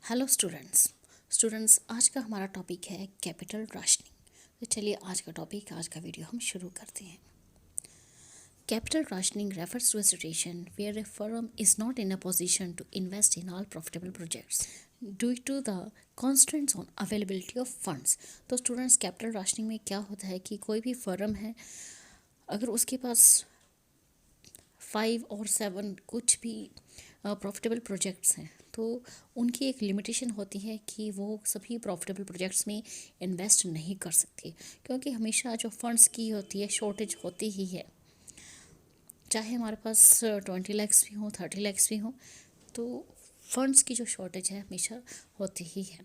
Hello students आज का हमारा टॉपिक है कैपिटल राशनिंग। तो चलिए आज का वीडियो हम शुरू करते हैं। Capital rationing refers to a situation where a firm is not in a position to invest in all profitable projects due to the constraints on availability of funds. तो students, capital rationing में क्या होता है कि कोई भी firm है, अगर उसके पास 5 और 7 कुछ भी प्रॉफिटेबल प्रोजेक्ट्स हैं, तो उनकी एक लिमिटेशन होती है कि वो सभी प्रॉफिटेबल प्रोजेक्ट्स में इन्वेस्ट नहीं कर सकती, क्योंकि हमेशा जो फंड्स की होती है शॉर्टेज होती ही है। चाहे हमारे पास 20 लैक्स भी हों, 30 लैक्स भी हों, तो फंड्स की जो शॉर्टेज है हमेशा होती ही है।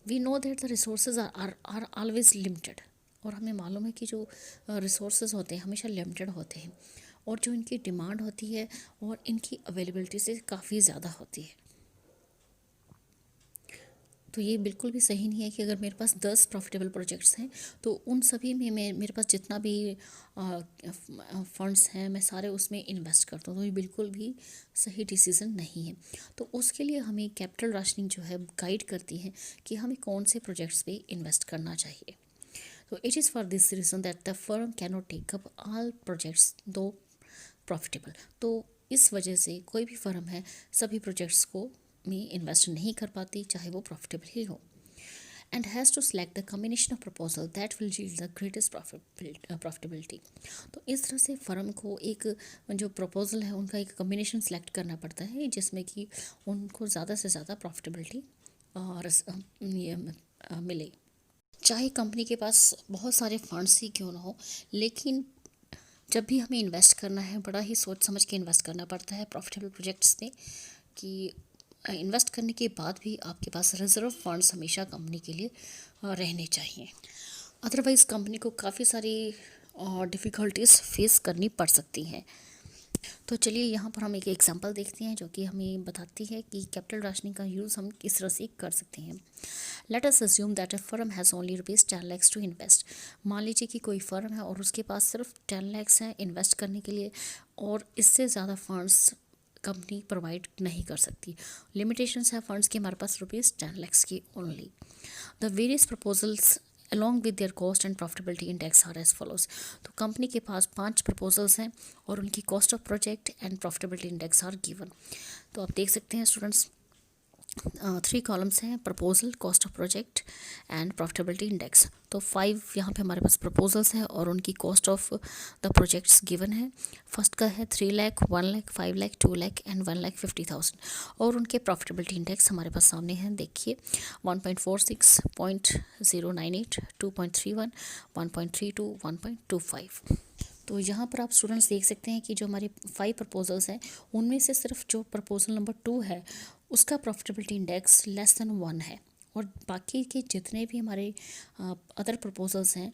We know that the resources are always limited, और हमें मालूम है कि जो रिसोर्सेज होते हैं हमेशा लिमिटेड होते हैं, और जो इनकी डिमांड होती है और इनकी अवेलेबिलिटी से काफ़ी ज़्यादा होती है। तो ये बिल्कुल भी सही नहीं है कि अगर मेरे पास 10 प्रॉफिटेबल प्रोजेक्ट्स हैं तो उन सभी में मेरे पास जितना भी फंड्स हैं मैं सारे उसमें इन्वेस्ट करता हूँ, तो ये बिल्कुल भी सही डिसीज़न नहीं है। तो उसके लिए हमें कैपिटल राशनिंग जो है गाइड करती है कि हमें कौन से प्रोजेक्ट्स पे इन्वेस्ट करना चाहिए। तो it is for this reason that the firm can not take up all projects though profitable. तो इस वजह से कोई भी फर्म है सभी प्रोजेक्ट्स को में इन्वेस्ट नहीं कर पाती, चाहे वो प्रॉफिटेबल ही हो, and has to select the combination of proposal that will yield the greatest profitability. तो इस तरह से फर्म को एक जो प्रपोजल है उनका एक कम्बिनेशन सेलेक्ट करना पड़ता है, जिसमें कि उनको ज़्यादा से ज़्यादा प्रॉफिटेबिलिटी मिले। चाहे कंपनी के पास बहुत सारे फंड्स ही क्यों ना हो, लेकिन जब भी हमें इन्वेस्ट करना है बड़ा ही सोच समझ के इन्वेस्ट करना पड़ता है प्रॉफिटेबल प्रोजेक्ट्स में, कि इन्वेस्ट करने के बाद भी आपके पास रिजर्व फंड्स हमेशा कंपनी के लिए रहने चाहिए। अदरवाइज़ कंपनी को काफ़ी सारी डिफ़िकल्टीज फेस करनी पड़ सकती हैं। तो चलिए यहाँ पर हम एक एग्जांपल देखते हैं जो कि हमें बताती है कि कैपिटल राशनिंग का यूज़ हम किस तरह से कर सकते हैं। Let us assume that a firm has only ₹10 lakhs to invest. मान लीजिए कि कोई फर्म है और उसके पास सिर्फ 10 lakhs हैं इन्वेस्ट करने के लिए, और इससे ज़्यादा फंड्स कंपनी प्रोवाइड नहीं कर सकती। लिमिटेशंस है फंड्स की हमारे पास ₹10 lakhs की only. The various proposals along with their cost and profitability index are as follows। तो कंपनी के पास 5 प्रपोजल्स हैं और उनकी cost of project and profitability index are given. तो आप देख सकते हैं स्टूडेंट्स, 3 कॉलम्स हैं, proposal, cost of project and profitability index. तो 5 यहाँ पे हमारे पास प्रपोजल्स हैं और उनकी cost of the projects given है। फर्स्ट का है 3 लाख, 1 लाख, 5 लाख, 2 लाख एंड 1,50,000, और उनके प्रॉफिटेबिलिटी इंडेक्स हमारे पास सामने हैं। देखिए 1.46, 0.098, 2.31, 1.32, 1.25। तो यहाँ पर आप स्टूडेंट्स देख सकते हैं कि जो हमारे 5 प्रपोजल्स हैं उनमें से सिर्फ जो प्रपोजल नंबर 2 है उसका प्रॉफिटेबिलिटी इंडेक्स लेस देन 1 है, और बाकी के जितने भी हमारे अदर प्रपोजल्स हैं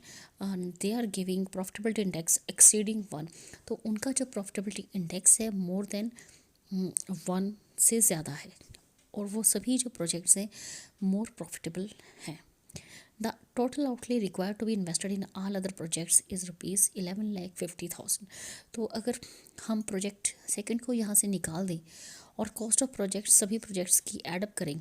they are giving profitability index exceeding 1। तो उनका जो प्रॉफिटेबिलिटी इंडेक्स है मोर देन 1 से ज़्यादा है, और वो सभी जो प्रोजेक्ट्स हैं मोर प्रॉफिटेबल हैं। The total outlay required to be invested in all other projects is ₹11,50,000। तो अगर हम प्रोजेक्ट सेकंड को यहाँ से निकाल दें और कॉस्ट ऑफ प्रोजेक्ट सभी प्रोजेक्ट्स की एडअप करें,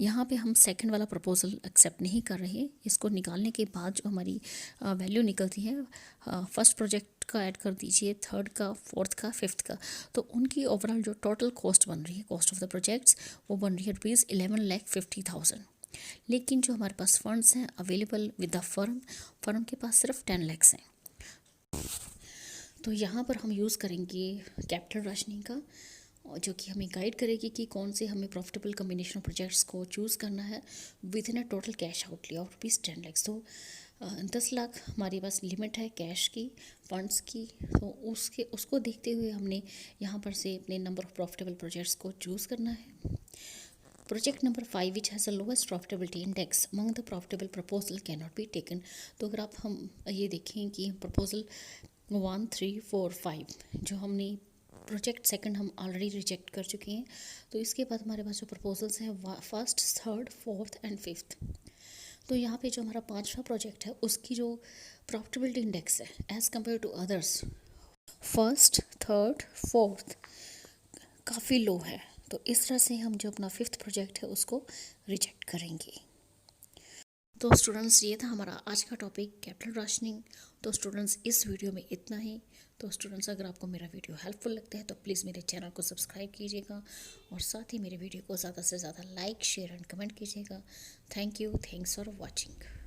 यहाँ पे हम सेकंड वाला प्रपोजल एक्सेप्ट नहीं कर रहे। इसको निकालने के बाद जो हमारी वैल्यू निकलती है, फर्स्ट प्रोजेक्ट का ऐड कर दीजिए, थर्ड का, फोर्थ का, फिफ्थ का, तो उनकी ओवरऑल जो टोटल कॉस्ट बन रही है, कॉस्ट ऑफ द प्रोजेक्ट्स, वो बन रही है ₹11,50,000। लेकिन जो हमारे पास फंड्स हैं अवेलेबल विद द फर्म के पास सिर्फ 10 lakhs हैं। तो यहाँ पर हम यूज़ करेंगे कैपिटल राशनिंग का, जो कि हमें गाइड करेगी कि कौन से हमें प्रॉफिटेबल कम्बिनेशन ऑफ प्रोजेक्ट्स को चूज़ करना है with in a total cash outlay of ₹10 lakhs। तो 10 लाख हमारे पास लिमिट है कैश की, फंड्स की, तो उसको देखते हुए हमने यहाँ पर से अपने नंबर ऑफ प्रॉफिटेबल प्रोजेक्ट्स को चूज़ करना है। Project number 5 which has the lowest profitability index among the profitable proposal can not be taken. तो अगर आप हम ये देखें कि प्रपोजल 1, 3, 4, 5 जो हमने प्रोजेक्ट सेकंड हम ऑलरेडी रिजेक्ट कर चुके हैं, तो इसके बाद हमारे पास जो प्रपोजल्स हैं first, third, fourth and fifth. तो यहाँ पे जो हमारा 5वां प्रोजेक्ट है उसकी जो प्रॉफिटेबिलिटी इंडेक्स है as compare to others, first, third, fourth, काफ़ी लो है। तो इस तरह से हम जो अपना 5th प्रोजेक्ट है उसको रिजेक्ट करेंगे। तो स्टूडेंट्स, ये था हमारा आज का टॉपिक, कैपिटल राशनिंग। तो स्टूडेंट्स, इस वीडियो में इतना ही। तो स्टूडेंट्स, अगर आपको मेरा वीडियो हेल्पफुल लगता है तो प्लीज़ मेरे चैनल को सब्सक्राइब कीजिएगा और साथ ही मेरे वीडियो को ज़्यादा से ज़्यादा लाइक, शेयर एंड कमेंट कीजिएगा। Thank you, thanks for watching.